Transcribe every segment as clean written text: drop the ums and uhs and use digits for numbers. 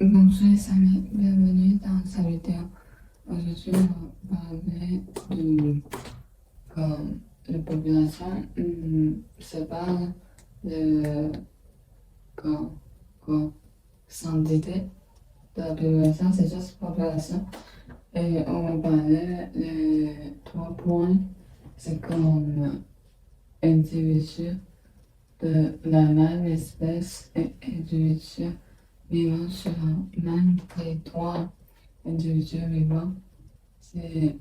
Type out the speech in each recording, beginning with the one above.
Bonjour les amis, bienvenue dans cette vidéo. Aujourd'hui, on va parler de comme la population sépare de comme, quoi, quantité de la population, c'est juste population. Et on va parler les 3 points, c'est comme individu de la même espèce et individu vivant sur un même territoire. Individu vivant, c'est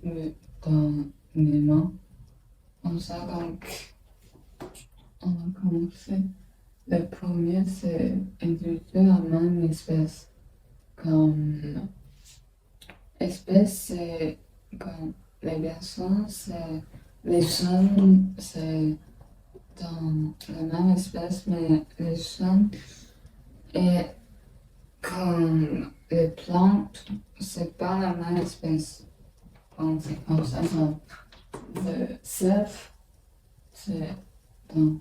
simultanément. Comme ça, donc, on va commencer. Le premier, c'est individu de la même espèce. Comme espèce, c'est comme les personnes, c'est les jeunes, c'est dans la même espèce, mais les jeunes et comme les plantes, c'est pas la même espèce. Comme c'est comme ça, genre, le cerf, c'est dans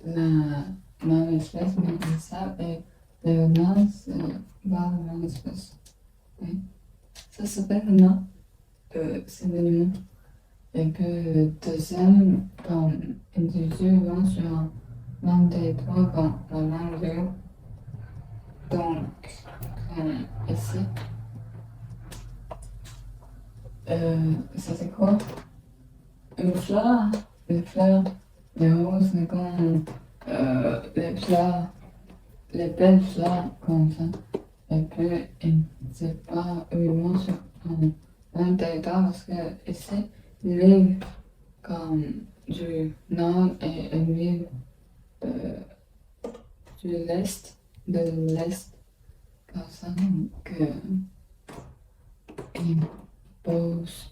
la même espèce, mais le sable et le renard, c'est pas la même espèce. Oui. Ça s'appelle renard, c'est l'animal. Et puis le deuxième, comme individu vivant sur un même territoire, comme la même lieu. Donc, comme ici, ça c'est quoi? Une fleur, les fleurs, les roses, c'est comme les fleurs, les belles fleurs comme ça. Et puis, c'est pas vraiment sur un territoire parce que ici, ils vivent comme du nord et ils vivent euh, du l'est, de l'est, comme ça. Donc,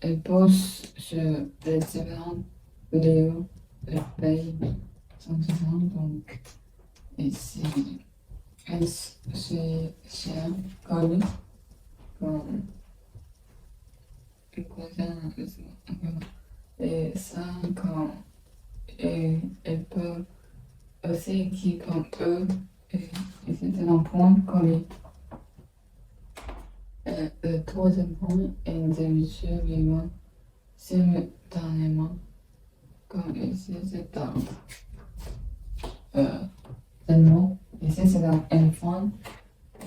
ils posent sur les différents lieux, les pays sont différents. Donc, ici, c'est connu comme et ça, quand elles peuvent aussi qui comme eux, et c'est un point connu. Le troisième point est individu vivant simultanément, comme ici c'est un mot, ici c'est un enfant,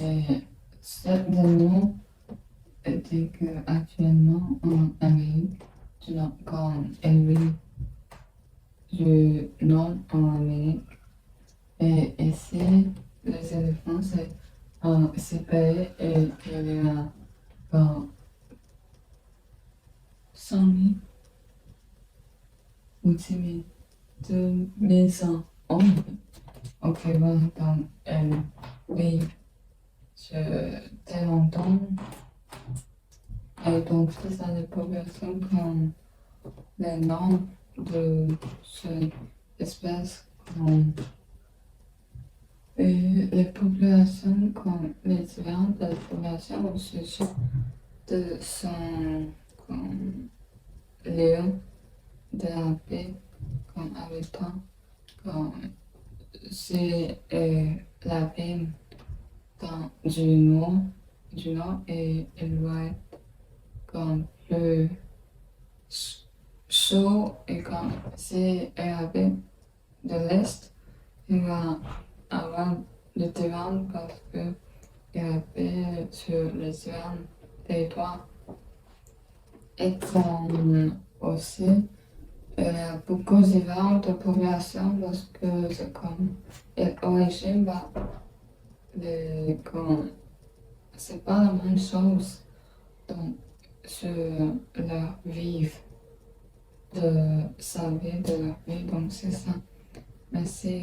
et cet nom dit qu'actuellement en Amérique du Nord, comme elle vit du Nord en Amérique, et ici les éléphants c'est séparé et il y a comme 100 000 ou 10 000, 2100 ans. Ok, bon, donc elle vit sur très longtemps. Et donc, c'est ça les populations comme les nombres de cette espèce comme et les populations comme les différentes populations au sujet de son comme lieu de la paix comme habitant comme c'est la paix dans du nord et elle va être comme plus chaud et comme si elle avait de l'est, il va avoir le terrain parce que il avait sur les différents territoires. Et comme aussi, il y a beaucoup de différentes populations parce que c'est comme l'origine, bah, comme, c'est pas la même chose. Donc, sur leur vie, de sa vie, de leur vie, donc c'est ça. Merci.